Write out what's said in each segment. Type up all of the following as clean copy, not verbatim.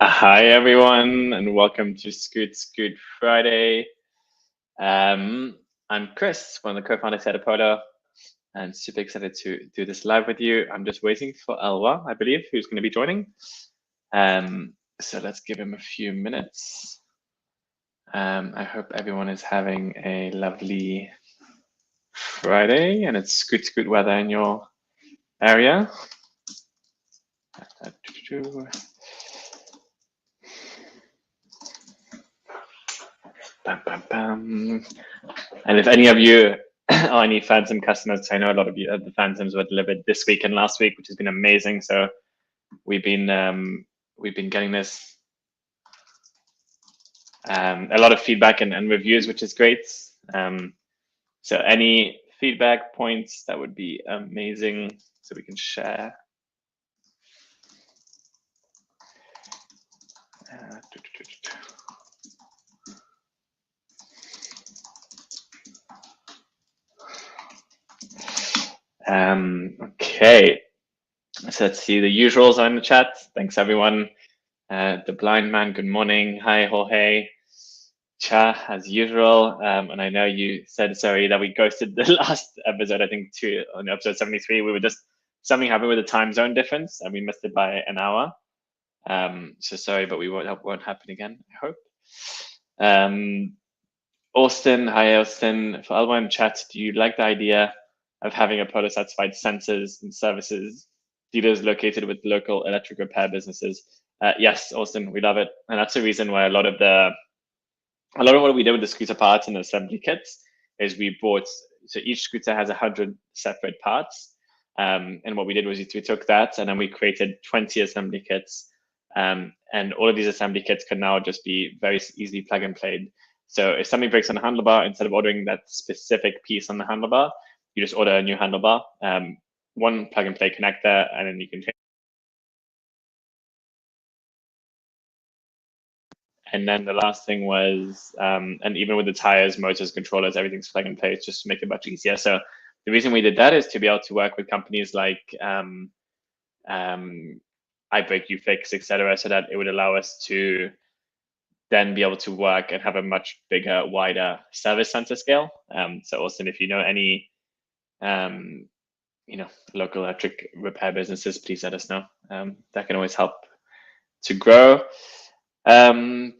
Hi everyone, and welcome to Scoot Friday. I'm Chris, one of the co-founders at rideapollo, and super excited to do this live with you. I'm just waiting for Eloi, I believe, who's going to be joining. So let's give him a few minutes. I hope everyone is having a lovely Friday, and it's Scoot weather in your area. Bam, bam, bam. And if any of you are any Phantom customers, I know a lot of you the Phantoms were delivered this week and last week, which has been amazing. So we've been getting this a lot of feedback and reviews, which is great. So any feedback points, that would be amazing, so we can share. Okay, so let's see, the usuals are in the chat. Thanks everyone. The blind man, good morning. Hi Jorge. Cha, as usual. And I know you said, sorry, that we ghosted the last episode, I think on episode 73, we were just, something happened with the time zone difference and we missed it by an hour. So sorry, but that won't happen again, I hope. Austin, hi Austin. For Eloi in chat, do you like the idea of having rideapollo satisfied sensors and services dealers located with local electric repair businesses? Yes, Austin, we love it. And that's the reason why a lot of what we did with the scooter parts and the assembly kits is we bought, so each scooter has 100 separate parts. And what we did was we took that and then we created 20 assembly kits. And all of these assembly kits can now just be very easily plug and played. So if something breaks on the handlebar, instead of ordering that specific piece on the handlebar, you just order a new handlebar, one plug and play connector, and then you can change. And then the last thing was, and even with the tires, motors, controllers, everything's plug and play, just to make it much easier. So the reason we did that is to be able to work with companies like iBreak, UFix, etc., so that it would allow us to then be able to work and have a much bigger, wider service center scale. So Austin, if you know any, local electric repair businesses, please let us know. That can always help to grow. Austin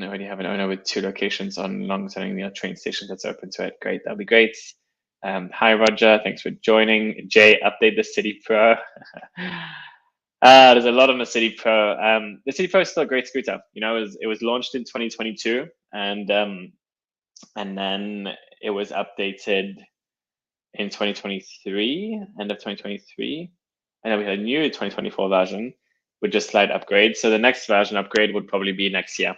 already have an owner with 2 locations on long-term train stations that's open to it. Great, that'll be great. Hi Roger, thanks for joining. Jay, update the City Pro. There's a lot on the City Pro. The City Pro is still a great scooter. It was launched in 2022, and then it was updated in 2023, end of 2023, and then we had a new 2024 version with just slight upgrades. So the next version upgrade would probably be next year.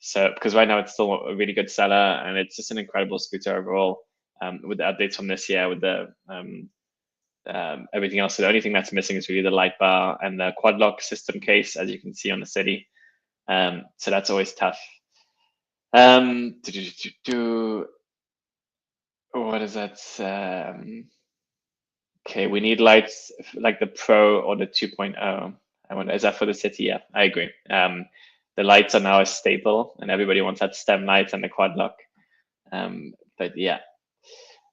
So because right now it's still a really good seller and it's just an incredible scooter overall. With the updates from this year, with the everything else. So the only thing that's missing is really the light bar and the quad lock system case, as you can see on the City. So that's always tough. What is that? Okay, we need lights like the Pro or the 2.0. I wonder, is that for the City? Yeah, I agree. The lights are now a staple, and everybody wants that stem light and the quad lock. But yeah.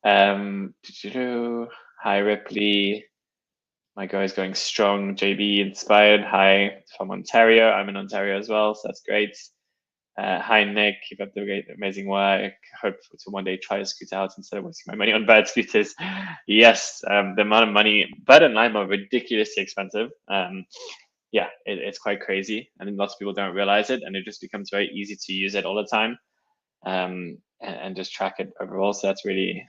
Hi Ripley. My guy is going strong. JB inspired. Hi from Ontario. I'm in Ontario as well, so that's great. Hi Nick, keep up the great, amazing work. Hope to one day try a scooter out instead of wasting my money on bird scooters. Yes, the amount of money, Bird and Lime are ridiculously expensive. Yeah, it's quite crazy. I think lots of people don't realize it, and it just becomes very easy to use it all the time, and just track it overall. So that's really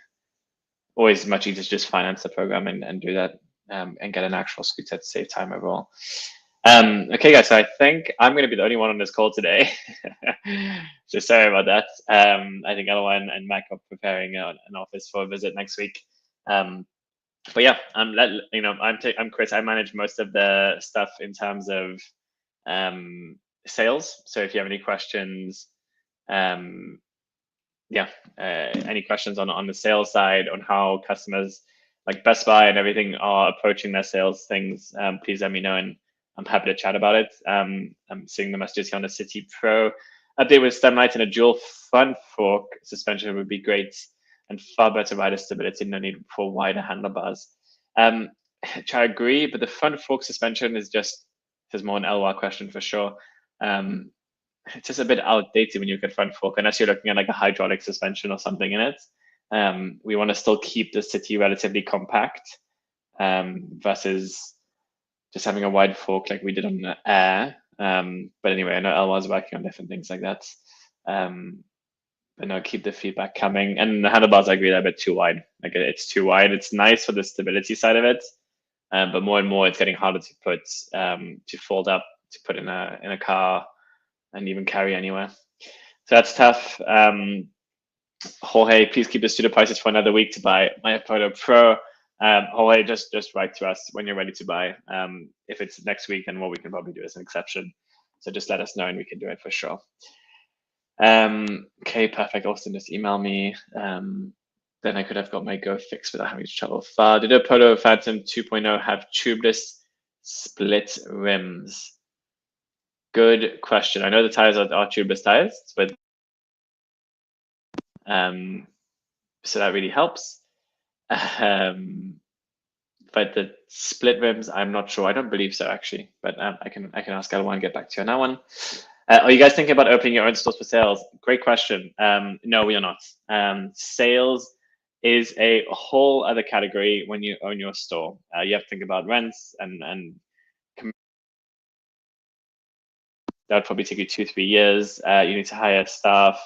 always much easier to just finance the program and do that, and get an actual scooter to save time overall. Okay, guys, so I think I'm going to be the only one on this call today. So sorry about that. I think Eloi and Mac are preparing an office for a visit next week. But yeah, I'm Chris. I manage most of the stuff in terms of sales. So if you have any questions, any questions on the sales side, on how customers like Best Buy and everything are approaching their sales things, please let me know, and I'm happy to chat about it. I'm seeing the messages here on the City Pro update with stem lights and a dual front fork suspension would be great, and far better rider stability. No need for wider handlebars. Which I agree, but the front fork suspension is more an Eloi question for sure. It's just a bit outdated when you look at front fork, unless you're looking at like a hydraulic suspension or something in it. We want to still keep the City relatively compact versus just having a wide fork like we did on the Air. But anyway, I know Elmar's working on different things like that. But no, keep the feedback coming. And the handlebars, I agree, they're a bit too wide. Like it's too wide. It's nice for the stability side of it, but more and more it's getting harder to put to fold up, to put in a car, and even carry anywhere. So that's tough. Jorge, please keep the studio prices for another week to buy my Apollo Pro. Jorge, just write to us when you're ready to buy. If it's next week, then what we can probably do is an exception. So just let us know and we can do it for sure. Okay, perfect. Austin, just email me. Then I could have got my Go fixed without having to travel far. Did Apollo Phantom 2.0 have tubeless split rims? Good question. I know the tires are tubeless tires, but so that really helps. But the split rims, I'm not sure. I don't believe so actually, but I can ask Eloi and get back to you on that one. Are you guys thinking about opening your own stores for sales? Great question. No, we are not. Sales is a whole other category when you own your store. You have to think about rents and that would probably take you 2-3 years. You need to hire staff.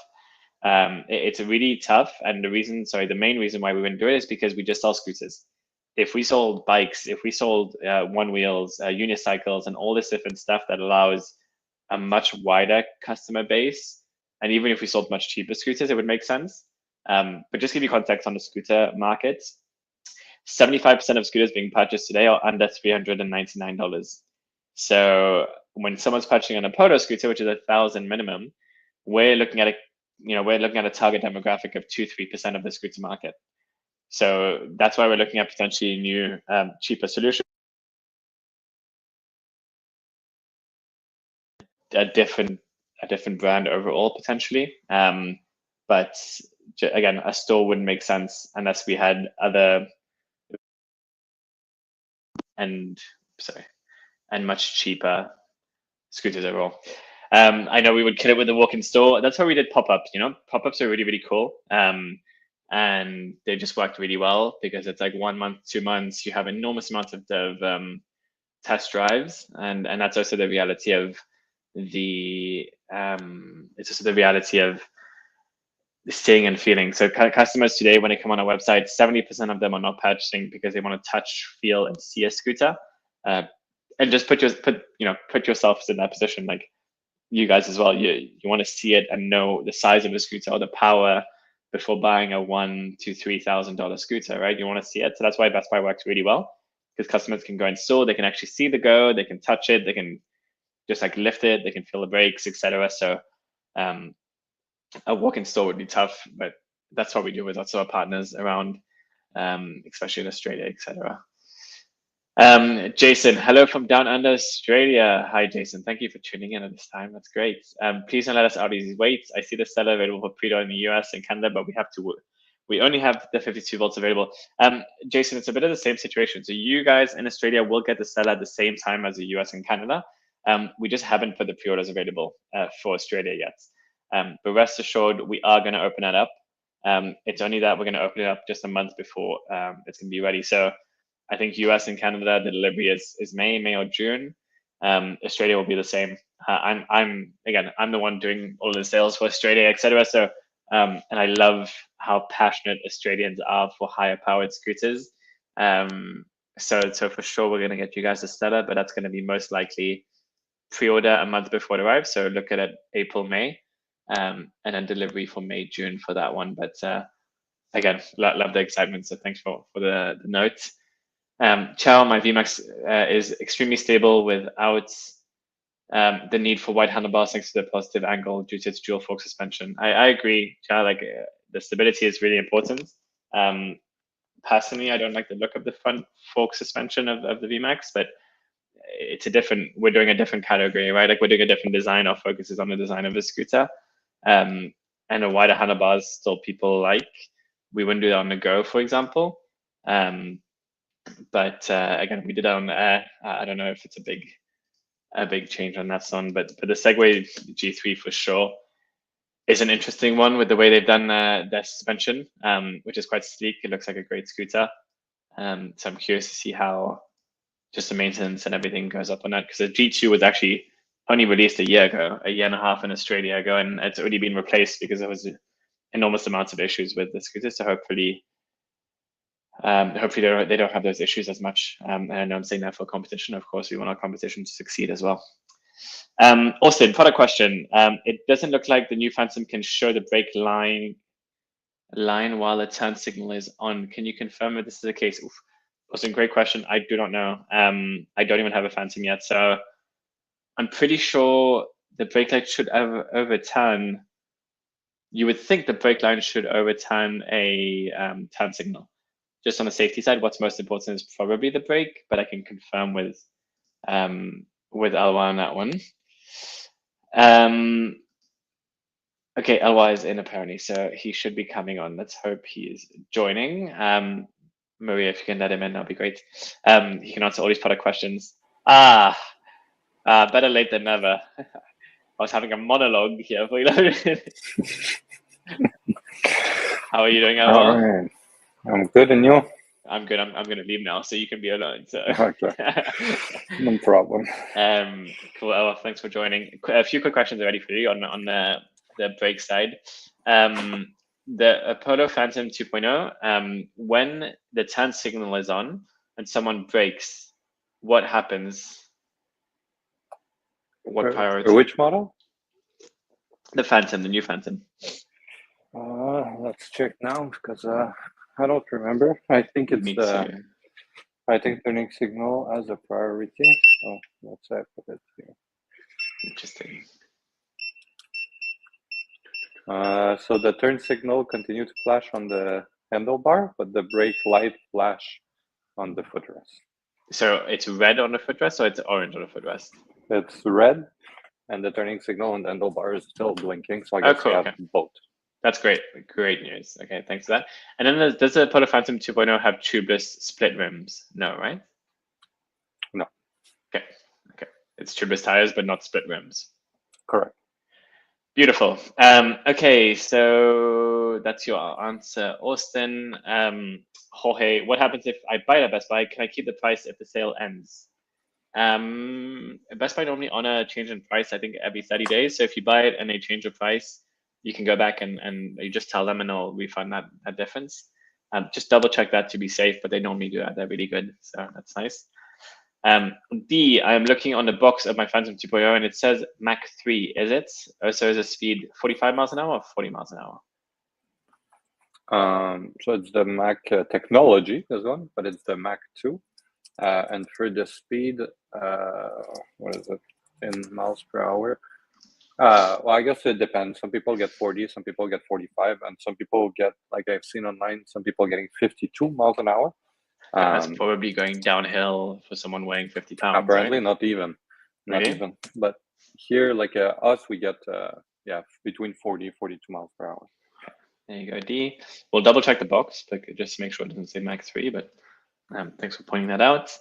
It's really tough. And the main reason why we wouldn't do it is because we just sell scooters. If we sold bikes, if we sold one wheels, unicycles, and all this different stuff that allows a much wider customer base, and even if we sold much cheaper scooters, it would make sense. But just to give you context on the scooter market, 75% of scooters being purchased today are under $399. So when someone's purchasing an Apollo scooter, which is $1,000 minimum, we're looking at a target demographic of 2-3% of the scooter market. So that's why we're looking at potentially new, cheaper solutions. A different brand overall potentially. But again, a store wouldn't make sense unless we had other and much cheaper scooters overall. I know we would kill it with the walk-in store. That's why we did pop-ups. Pop-ups are really, really cool. And they just worked really well because it's like 1 month, 2 months, you have enormous amounts of test drives. And that's also the reality of it's also the reality of seeing and feeling. So customers today, when they come on our website, 70% of them are not purchasing because they want to touch, feel, and see a scooter. And just put yourselves in that position, like you guys as well. You want to see it and know the size of the scooter or the power before buying a $1,000 to $3,000 scooter, right? You want to see it. So that's why Best Buy works really well, because customers can go in store, they can actually see the Go, they can touch it, they can just like lift it, they can feel the brakes, etc. So a walk-in store would be tough, but that's what we do with lots of our partners around, especially in Australia, etc. Jason, hello from down under Australia. Hi, Jason. Thank you for tuning in at this time. That's great. Please don't let us out easy wait. I see the seller available for pre-order in the US and Canada, but we only have the 52 volts available. Jason, it's a bit of the same situation. So you guys in Australia will get the seller at the same time as the US and Canada. We just haven't put the pre-orders available for Australia yet. But rest assured, we are going to open that up. It's only that we're going to open it up just a month before it's going to be ready. So I think US and Canada, the delivery is May or June. Australia will be the same. I'm the one doing all the sales for Australia, etc. So and I love how passionate Australians are for higher powered scooters. So for sure we're going to get you guys a Stella, but that's going to be most likely pre-order a month before it arrives. So look at it April, May, and then delivery for May, June for that one. But again, love the excitement. So thanks for the note. Chow, my VMAX is extremely stable without the need for wide handlebars thanks to the positive angle due to its dual fork suspension. I agree, Chow, like the stability is really important. Personally, I don't like the look of the front fork suspension of the VMAX, but we're doing a different category, right? Like we're doing a different design. Our focus is on the design of the scooter. And a wider handlebars still people like. We wouldn't do that on the Go, for example. But again, we did that on the Air. I don't know if it's a big change on that one, but the Segway G3 for sure is an interesting one with the way they've done their suspension, which is quite sleek. It looks like a great scooter. So I'm curious to see how just the maintenance and everything goes up on that, because the G2 was actually only released a year and a half in Australia ago, and it's already been replaced because there was enormous amounts of issues with the scooter. So hopefully they don't have those issues as much. And I know I'm saying that for competition. Of course, we want our competition to succeed as well. Austin, product question. It doesn't look like the new Phantom can show the brake line while the turn signal is on. Can you confirm if this is the case? Oof. Austin, great question. I do not know. I don't even have a Phantom yet, so I'm pretty sure the brake light should overturn. You would think the brake line should overturn a turn signal. Just on the safety side, what's most important is probably the brake, but I can confirm with Eloi on that one. Okay, Eloi is in apparently, so he should be coming on. Let's hope he is joining. Maria, if you can let him in, that'll be great. He can answer all these product questions. Better late than never. I was having a monologue here for you. How are you doing, Eloi? All right. I'm good, and you? I'm good. I'm going to leave now, so you can be alone. So. Okay. No problem. Cool. Eloi, thanks for joining. A few quick questions already for you on the brake side. The Apollo Phantom 2.0, when the turn signal is on and someone brakes, what happens? What priority? Which model? The Phantom, the new Phantom. Let's check now, because I don't remember. I think it's I think turning signal as a priority. So let's put it here. Interesting. So the turn signal continues to flash on the handlebar, but the brake light flash on the footrest. So it's red on the footrest, or it's orange on the footrest? It's red, and the turning signal on the handlebar is still blinking. So I guess cool, we have both. That's great. Great news. Okay, thanks for that. And then does the Apollo Phantom 2.0 have tubeless split rims? No, right? No. Okay. It's tubeless tires, but not split rims. Correct. Beautiful. Okay, so that's your answer, Austin. Jorge, what happens if I buy it at Best Buy? Can I keep the price if the sale ends? Best Buy normally honor a change in price, I think, every 30 days. So if you buy it and they change the price, you can go back and you just tell them and they'll refund that difference. Just double check that to be safe, but they normally do that. They're really good, so that's nice. D, I'm looking on the box of my Phantom 2.0 and it says Mach 3. Is it? So is the speed 45 miles an hour or 40 miles an hour? So it's the Mach technology, this one, but it's the Mach 2. And for the speed, what is it in miles per hour? Well, I guess it depends. Some people get 40, some people get 45, and some people get, like I've seen online, some people getting 52 miles an hour. That's probably going downhill for someone weighing 50 pounds. Apparently, right? not even. Really? Not even. But here, like us, we get between 40 42 miles per hour. There you go, D. We'll double check the box, but just to make sure it doesn't say Mach 3. But thanks for pointing that out.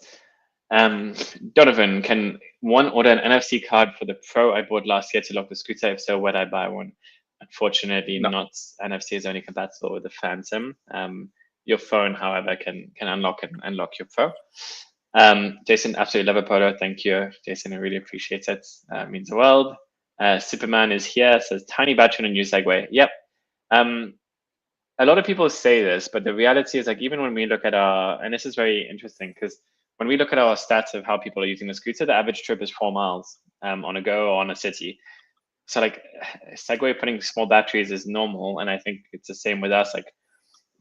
Donovan, can one order an NFC card for the Pro I bought last year to lock the scooter? If so, where'd I buy one? Unfortunately, not. NFC is only compatible with the Phantom. Your phone, however, can unlock and lock your Pro. Jason, absolutely love Apollo. Thank you, Jason. I really appreciate it. It means the world. Superman is here. Says tiny battery on a new Segway. Yep. A lot of people say this, but the reality is, like, even when we look at and this is very interesting because when we look at our stats of how people are using the scooter, the average trip is 4 miles on a go or on a city. So like Segway putting small batteries is normal. And I think it's the same with us. Like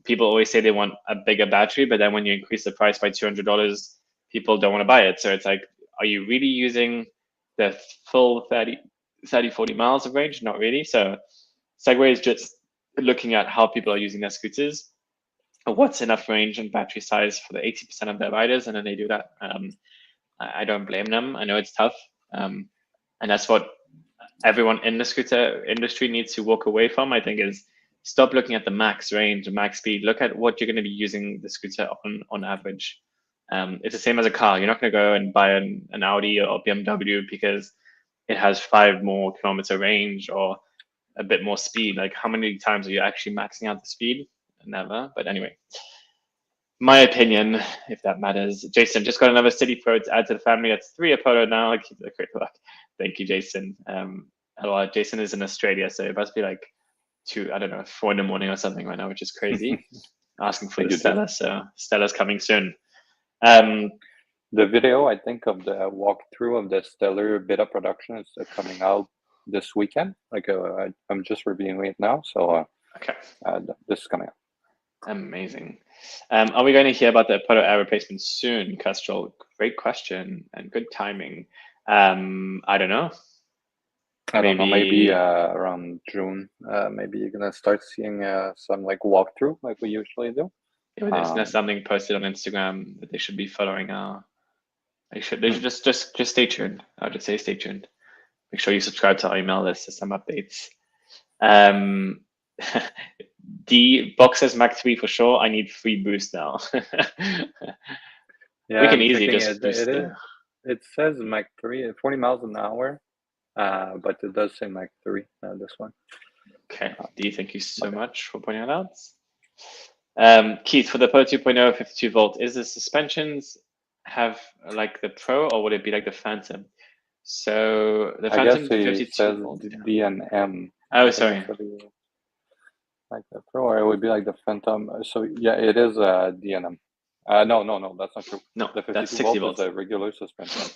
people always say they want a bigger battery, but then when you increase the price by $200, people don't want to buy it. So it's like, are you really using the full 30, 40 miles of range? Not really. So Segway is just looking at how people are using their scooters, what's enough range and battery size for the 80% of their riders, and then they do that. I don't blame them. I know it's tough, and that's what everyone in the scooter industry needs to walk away from. I think is stop looking at the max range, max speed. Look at what you're going to be using the scooter on average. It's the same as a car. You're not going to go and buy an Audi or BMW because it has 5 more kilometer range or a bit more speed. Like how many times are you actually maxing out the speed? Never. But anyway, my opinion, if that matters. Jason just got another City Pro to add to the family. That's 3 Apollo now. I keep the quick luck. Thank you, Jason. Well, Jason is in Australia, so it must be like 4 in the morning or something right now, which is crazy. Asking for the Stella, so Stella's coming soon. The video, I think, of the walkthrough of the Stellar beta production is coming out this weekend. Like I'm just reviewing it now, so okay, this is coming out. Amazing. Are we going to hear about the Apollo Air replacement soon, Castrol? Great question and good timing. I don't know. I don't know, maybe around June, maybe you're gonna start seeing some like walkthrough like we usually do. Yeah, there's something posted on Instagram that they should be following. They should just stay tuned. I'll just say stay tuned. Make sure you subscribe to our email list for some updates. D box says Mac 3 for sure. I need free boost now. Yeah, we can easily just boost it says Mac 3 at 40 miles an hour, but it does say Mac 3, this one. Okay, D, thank you so much for pointing that out. Keith, for the Apollo 2.0 52 volt, is the suspensions have like the Pro or would it be like the Phantom? So the Phantom 52 volt. D and M. Oh, sorry. Like the Pro, or it would be like the Phantom. So yeah, it is D&M. No, that's not true. No, the 52 that's 60 volts. Is a regular suspension.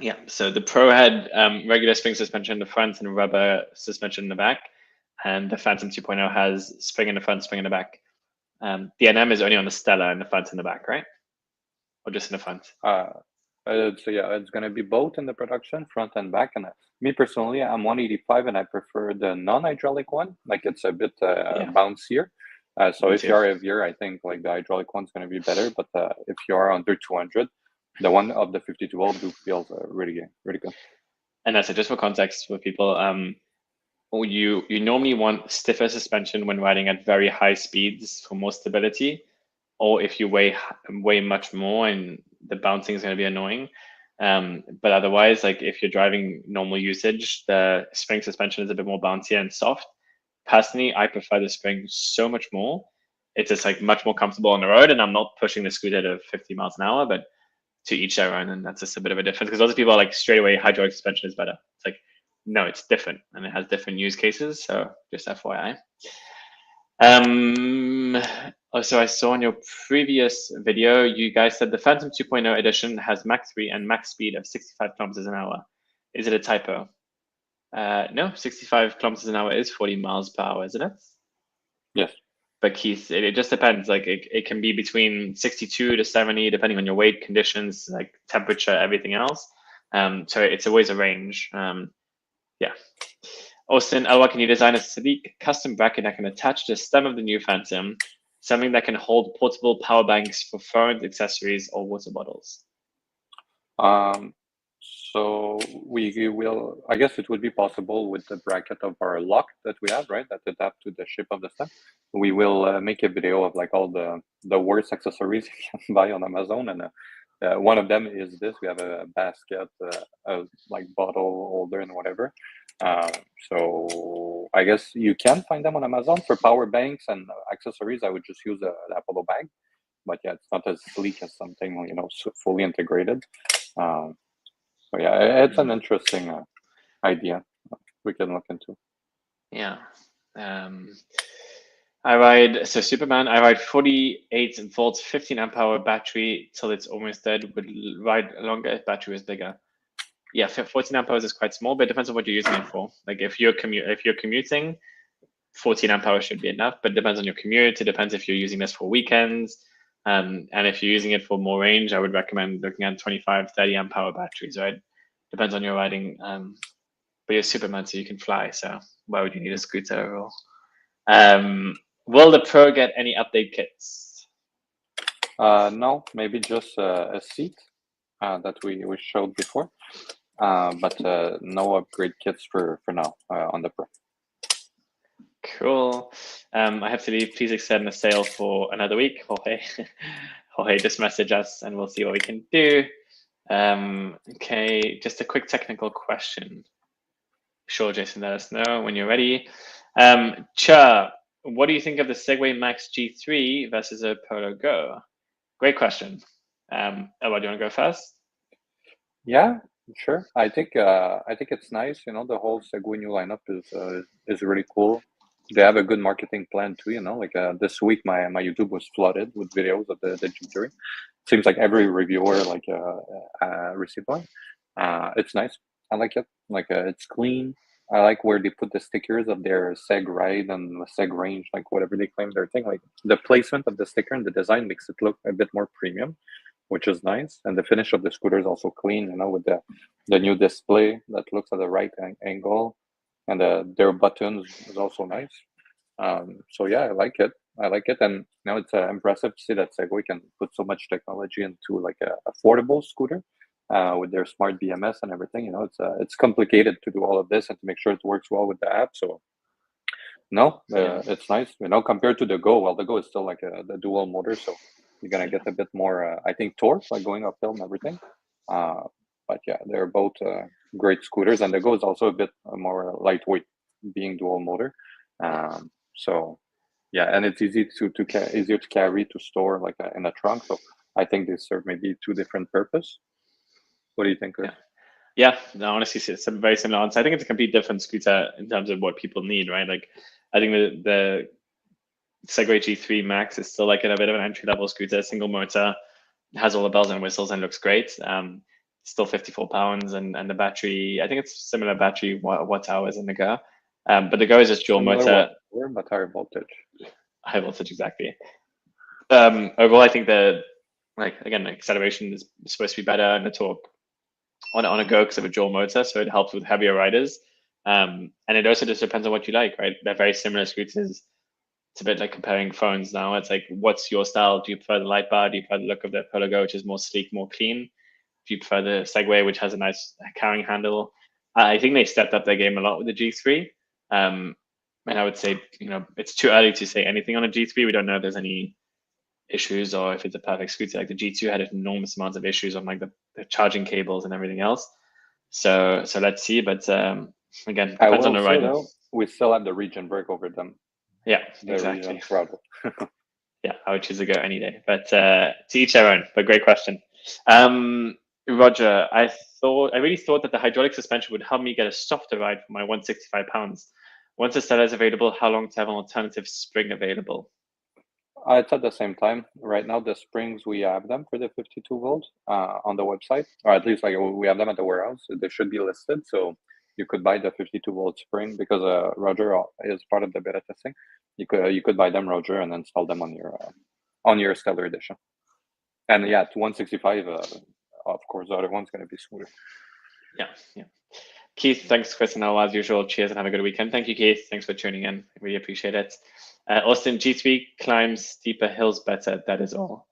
Yeah. So the Pro had regular spring suspension in the front and rubber suspension in the back, and the Phantom 2.0 has spring in the front, spring in the back. D&M is only on the Stella in the front and the back, right? Or just in the front? So yeah, it's gonna be both in the production, front and back. And me personally, I'm 185, and I prefer the non-hydraulic one. Like it's a bit bouncier. So if you are heavier, I think like the hydraulic one's gonna be better. But if you are under 200, the one of the 52 volt do feels really good. And that's it. Just for context for people, you normally want stiffer suspension when riding at very high speeds for more stability, or if you weigh much more and the bouncing is going to be annoying. But otherwise, like if you're driving normal usage, the spring suspension is a bit more bouncy and soft. Personally, I prefer the spring so much more. It's just like much more comfortable on the road, and I'm not pushing the scooter to 50 miles an hour, but to each their own, and that's just a bit of a difference because lots of people are like straight away hydraulic suspension is better. It's like no, it's different and it has different use cases. So just FYI. Also, I saw in your previous video, you guys said the Phantom 2.0 edition has Mach 3 and max speed of 65 kilometers an hour. Is it a typo? No, 65 kilometers an hour is 40 miles per hour, isn't it? Yes. But Keith, it just depends. Like it can be between 62 to 70, depending on your weight, conditions, like temperature, everything else. So it's always a range. Yeah. Austin, Eloi, can you design a sleek custom bracket that can attach to the stem of the new Phantom, something that can hold portable power banks for phones, accessories, or water bottles? So we will, I guess it would be possible with the bracket of our lock that we have, right? That adapt to the shape of the stem. We will make a video of like all the worst accessories you can buy on Amazon, and one of them is this. We have a basket, a like bottle holder and whatever. So I guess you can find them on Amazon for power banks and accessories. I would just use the Apollo bag, but yeah, it's not as sleek as something fully integrated. So yeah, it's an interesting idea we can look into. Yeah. I ride I ride 48 volts, 15 amp hour battery till it's almost dead. Would ride longer if battery was bigger. Yeah, 14 amp hours is quite small, but it depends on what you're using it for. Like if you're commuting, 14 amp hours should be enough, but it depends on your commute. It depends if you're using this for weekends. And if you're using it for more range, I would recommend looking at 25, 30 amp hour batteries, right? Depends on your riding. But you're Superman, so you can fly. So why would you need a scooter? Or will the Pro get any update kits? No, maybe just a seat. that we showed before, but no upgrade kits for now on the Pro. Cool. I have to leave. Please extend the sale for another week, Jorge. Jorge, just message us and we'll see what we can do. Okay, just a quick technical question. Sure, Jason, let us know when you're ready. Cha, what do you think of the Segway Max G3 versus a Polo Go? Great question. Eloi, do you want to go first? Yeah, sure. I think it's nice. You know, the whole Segway new lineup is really cool. They have a good marketing plan too. You know, like this week my YouTube was flooded with videos of the G3. Seems like every reviewer received one. It's nice. I like it. Like it's clean. I like where they put the stickers of their Seg Ride and the Seg Range, like whatever they claim their thing. Like the placement of the sticker and the design makes it look a bit more premium, which is nice. And the finish of the scooter is also clean, you know, with the new display that looks at the right angle, and their buttons is also nice. So yeah, I like it. And you know, it's impressive to see that Segway can put so much technology into like a affordable scooter with their smart BMS and everything. You know, it's complicated to do all of this and to make sure it works well with the app. So no, it's nice. You know, compared to the Go, well, the Go is still like the dual motor, so you're gonna get a bit more, I think, torque, like going uphill and everything. But yeah, they're both great scooters, and the Go is also a bit more lightweight, being dual motor. So yeah, and it's easier to carry to store like in a trunk. So I think they serve maybe two different purpose. What do you think, Chris? Yeah, no, honestly, it's a very similar answer. I think it's a complete different scooter in terms of what people need, right? Like, I think the Segway G3 Max is still like a bit of an entry level scooter, single motor, has all the bells and whistles and looks great. Still 54 pounds, and the battery, I think it's similar battery watt hours in the Go. But the Go is just dual motor. But higher voltage. High voltage, exactly. Overall, I think like acceleration is supposed to be better, and the torque on a Go because of a dual motor, so it helps with heavier riders. And it also just depends on what you like, right? They're very similar scooters. It's a bit like comparing phones now. It's like, what's your style? Do you prefer the light bar? Do you prefer the look of the Polo Go, which is more sleek, more clean? Do you prefer the Segway, which has a nice carrying handle? I think they stepped up their game a lot with the G3. And I would say, you know, it's too early to say anything on a G3. We don't know if there's any issues or if it's a perfect scooter. Like the G2 had enormous amounts of issues on like the charging cables and everything else. So let's see. But again, depends on the rider. Though, we still have the region brake over them. Yeah, the exactly. Throttle. Yeah, I would choose a Go any day. But to each their own. But great question. Roger, I really thought that the hydraulic suspension would help me get a softer ride for my 165 pounds. Once the seller is available, how long to have an alternative spring available? It's at the same time. Right now, the springs, we have them for the 52 volts on the website, or at least like we have them at the warehouse. They should be listed, so you could buy the 52 volt spring because Roger is part of the beta testing. You could buy them, Roger, and install them on your Stellar Edition. And yeah, to 165, of course, the other one's going to be smoother. Yeah. Keith, thanks, Chris, and as usual, cheers and have a good weekend. Thank you, Keith. Thanks for tuning in. I really appreciate it. Austin, G3 climbs steeper hills better. That is all.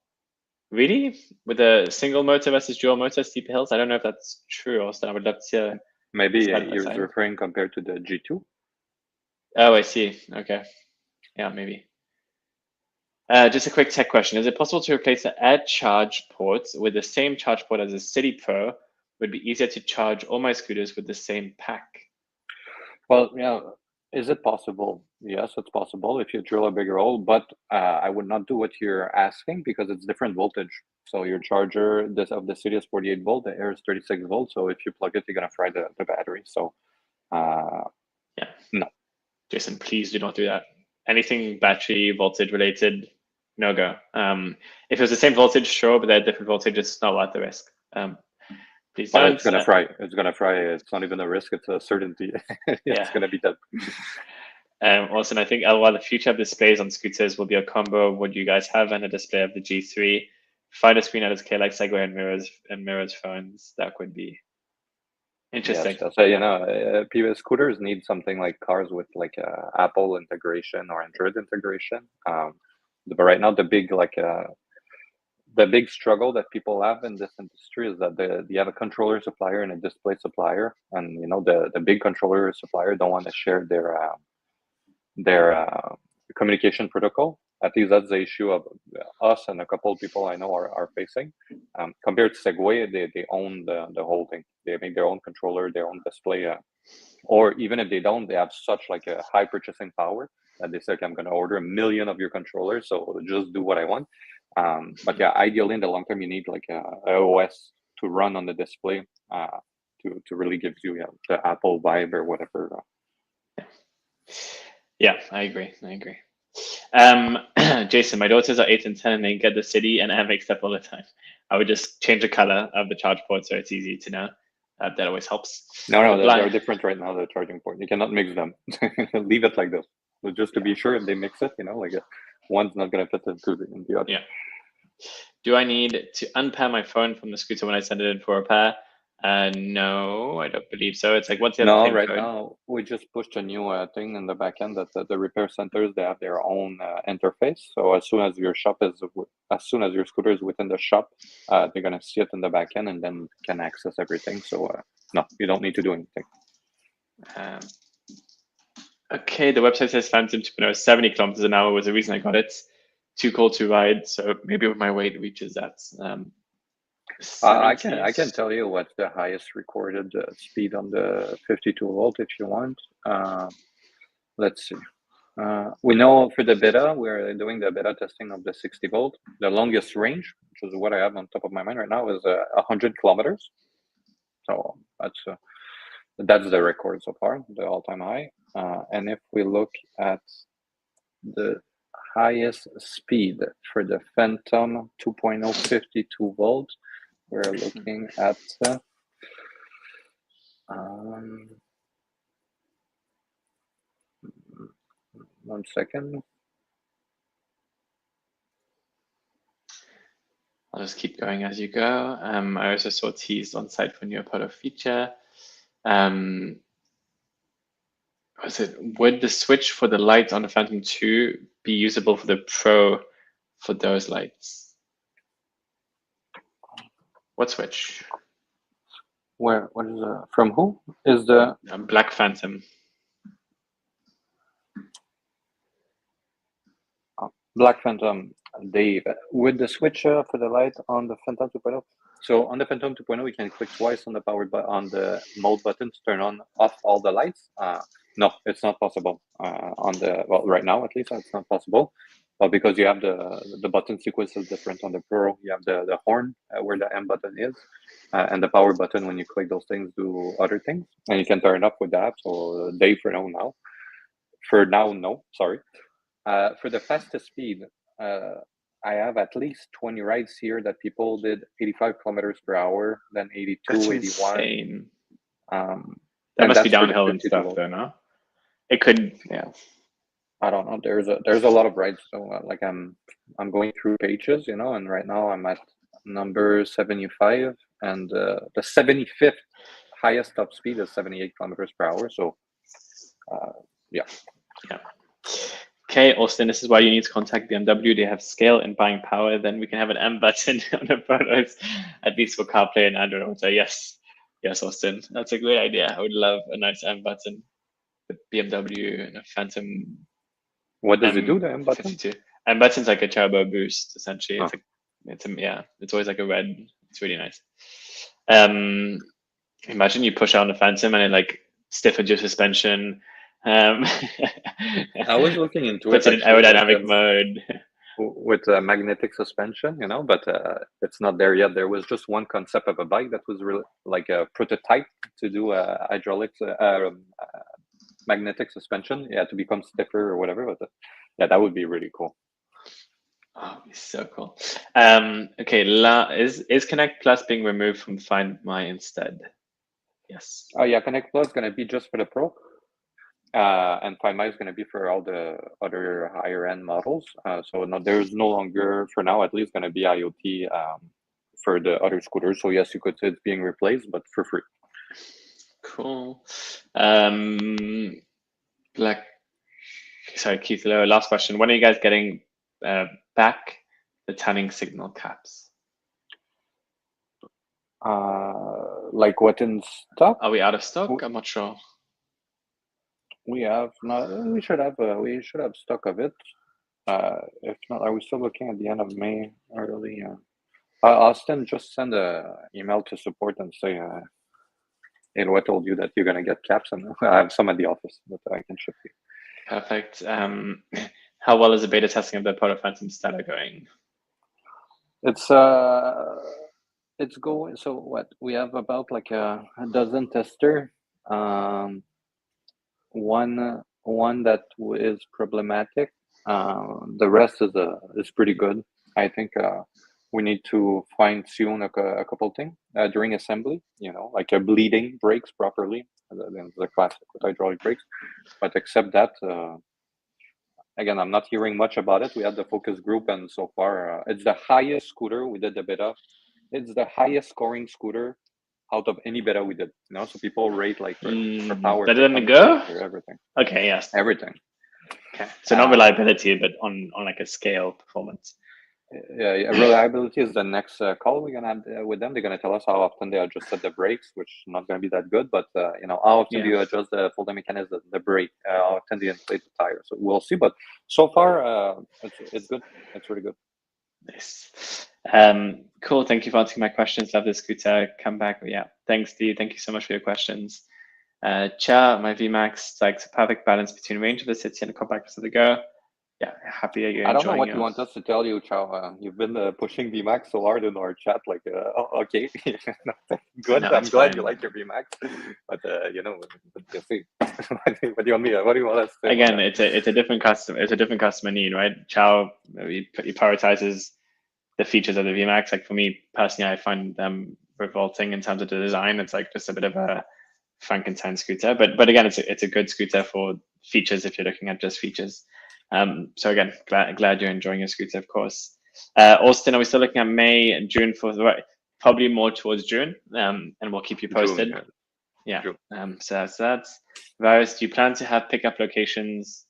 Really? With a single motor versus dual motor, steeper hills? I don't know if that's true, Austin. I would love to. Maybe you're referring compared to the G2. Oh, I see. Okay. Yeah, maybe. Just a quick tech question. Is it possible to replace the Air charge port with the same charge port as a City Pro? Would be easier to charge all my scooters with the same pack? Well, yeah. Is it possible? Yes, it's possible if you drill a bigger hole, but I would not do what you're asking because it's different voltage. So your charger of the City is 48 volt, the Air is 36 volts. So if you plug it, you're gonna fry the battery. So yeah, no. Jason, please do not do that. Anything battery voltage related, no go. If it was the same voltage, sure, but they're different voltage, it's not worth the risk. Please don't. It's gonna fry. It's gonna fry. It's not even a risk. It's a certainty. It's gonna be dead. Also, I think while the future of displays on scooters will be a combo of what you guys have and a display of the G3. Find a screen that is clear like Segway and mirrors phones. That could be interesting. Yes, so you know, PV scooters need something like cars with like Apple integration or Android integration. But right now, the big the big struggle that people have in this industry is that you have a controller supplier and a display supplier, and the big controller supplier don't want to share their communication protocol. At least that's the issue of us and a couple of people I know are facing. Compared to Segway, they own the whole thing. They make their own controller, their own display, or even if they don't, they have such like a high purchasing power that they say, okay, I'm going to order 1 million of your controllers, so just do what I want. But yeah, ideally in the long term, you need like a OS to run on the display to really give you the Apple vibe or whatever. Yeah, I agree. Jason, my daughters are 8 and 10 and they get the city and air mixed up all the time. I would just change the color of the charge port so it's easy to know. That always helps. No, they're different right now, the charging port. You cannot mix them. Leave it like this. So just to be sure, if they mix it, like one's not going to fit into the other. Yeah. Do I need to unpair my phone from the scooter when I send it in for repair? No, I don't believe so. It's like once you have the right code. now we just pushed a new thing in the back end that the repair centers, they have their own interface. So as soon as your scooter is within the shop, they're gonna see it in the back end and then can access everything. So no, you don't need to do anything. Okay, the website says Phantom 2.0 70 kilometers an hour was the reason I got it. Too cold to ride, so maybe with my weight reaches that. I can tell you what's the highest recorded speed on the 52 volt if you want. Let's see. We know for the beta, we're doing the beta testing of the 60 volt. The longest range, which is what I have on top of my mind right now, is 100 kilometers. So that's the record so far, the all-time high. And if we look at the highest speed for the Phantom 2.0 52 volt, we're looking at 1 second. I'll just keep going as you go. I also saw teased on site for new Apollo feature. Would the switch for the lights on the Phantom 2 be usable for the Pro for those lights? What switch? What is from who? Is the Black Phantom. Black Phantom, Dave, with the switch for the light on the Phantom 2.0. So on the Phantom 2.0, we can click twice on the on the mode button to turn off all the lights. No, it's not possible right now at least it's not possible. But because you have the button sequence is different on the Pro, you have the horn where the M button is, and the power button when you click those things do other things, and you can turn it up with the app. So Dave, for now, no, sorry. For the fastest speed, I have at least 20 rides here that people did 85 kilometers per hour, then 82, That's 81. Insane. That must be downhill and stuff, though, no? It could, yeah. I don't know. There's a lot of rides. So like I'm going through pages, and right now I'm at number 75, and the 75th highest top speed is 78 kilometers per hour. So yeah. Okay, Austin, this is why you need to contact BMW. They have scale in buying power. Then we can have an M button on the photos, at least for CarPlay and Android Auto. Yes, Austin, that's a great idea. I would love a nice M button with BMW and a Phantom. What does it do, the M button? 52. M button's like a turbo boost, essentially. Oh. It's always like a red. It's really nice. Imagine you push on the Phantom and it like stiffens your suspension. I was looking into puts it in aerodynamic mode with magnetic suspension, but it's not there yet. There was just one concept of a bike that was really like a prototype to do hydraulics magnetic suspension, to become stiffer or whatever. But that would be really cool. Oh, so cool. Okay, is Connect Plus being removed from Find My instead? Yes. Oh yeah, Connect Plus is going to be just for the Pro. And Find My is going to be for all the other higher end models. So there's no longer, for now at least, going to be IoT for the other scooters. So yes, you could say it's being replaced, but for free. Cool. Keith, last question. When are you guys getting back the turning signal caps? Like what in stock? Are we out of stock? I'm not sure. We have not. We should have stock of it. If not, are we still looking at the end of May early? Austin, just send a email to support and say, Eloi told you that you're gonna get caps, and I have some at the office that I can ship you. Perfect. How well is the beta testing of the Polar Phantom Stella going? It's going. So what we have about like a dozen tester. One that is problematic. The rest is pretty good. I think we need to fine tune a couple things during assembly. Like a bleeding brakes properly. The classic with hydraulic brakes. But except that, again, I'm not hearing much about it. We had the focus group, and so far, it's the highest scooter we did the beta. It's the highest scoring scooter out of any beta we did. So people rate like for power, better than the comfort, Go? for everything. Okay, yes. Everything. Okay, so not reliability, but on like a scale performance. Yeah, reliability is the next call we're gonna have with them. They're gonna tell us how often they adjusted the brakes, which is not gonna be that good. But how often do you adjust the folding mechanism, the brake? How often do you inflate the tire? So we'll see. But so far, it's good. It's really good. Nice. Cool. Thank you for answering my questions. Love the scooter. Come back. But yeah, thanks, Steve. Thank you so much for your questions. Cha, my VMAX strikes a perfect balance between range of the city and the compactness of the Go. Yeah, happy that you're I don't know enjoying what you want us to tell you, Chow. You've been pushing VMAX so hard in our chat. Like, okay, good. No, I'm glad fine. you like your VMAX, but what do you want me? What do you want us to say? Again, it's a different customer. It's a different customer need, right? Chow, he prioritizes the features of the VMAX. Like for me personally, I find them revolting in terms of the design. It's like just a bit of a Frankenstein scooter, but again, it's a good scooter for features if you're looking at just features. So again, glad you're enjoying your scooter, of course. Austin, are we still looking at May and June for the right? Probably more towards June, and we'll keep you posted. June, yeah. June. So that's Virus. Do you plan to have pickup locations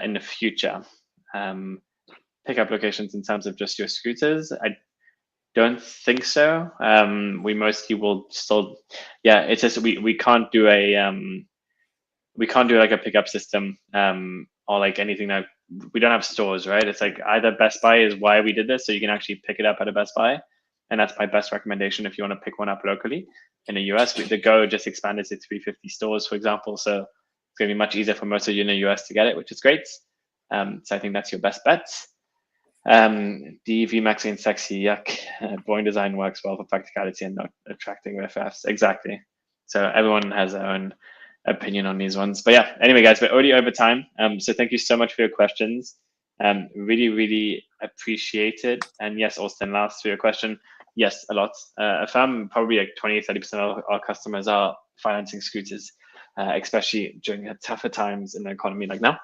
in the future? Pickup locations in terms of just your scooters? I don't think so. We mostly will still, yeah. It's just we can't do like a pickup system or like anything that we don't have stores, right? It's like either Best Buy is why we did this, so you can actually pick it up at a Best Buy, and that's my best recommendation if you want to pick one up locally. In the US, the Go just expanded to 350 stores, for example, so it's going to be much easier for most of you in the US to get it, which is great. So I think that's your best bet. The VMAX ain't sexy, yuck. Boring design works well for practicality and not attracting riffraffs. Exactly. So everyone has their own opinion on these ones. But yeah, anyway, guys, we're already over time. So thank you so much for your questions. Really, really appreciate it. And yes, Austin, last for your question. Yes, a lot. Probably like 20, 30% of our customers are financing scooters, especially during tougher times in the economy like now.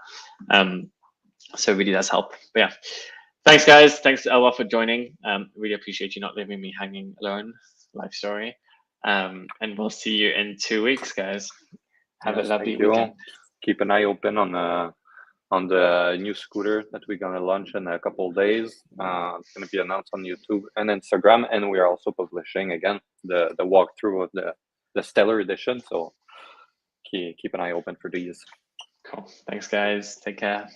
So really does help. But yeah. Thanks, guys. Thanks, Eloi, for joining. Really appreciate you not leaving me hanging alone. Life story. And we'll see you in 2 weeks, guys. Have a lovely weekend. Keep an eye open on the new scooter that we're gonna launch in a couple of days. It's gonna be announced on YouTube and Instagram, and we are also publishing again the walkthrough of the Stellar Edition. So keep an eye open for these. Cool. Thanks, guys. Take care.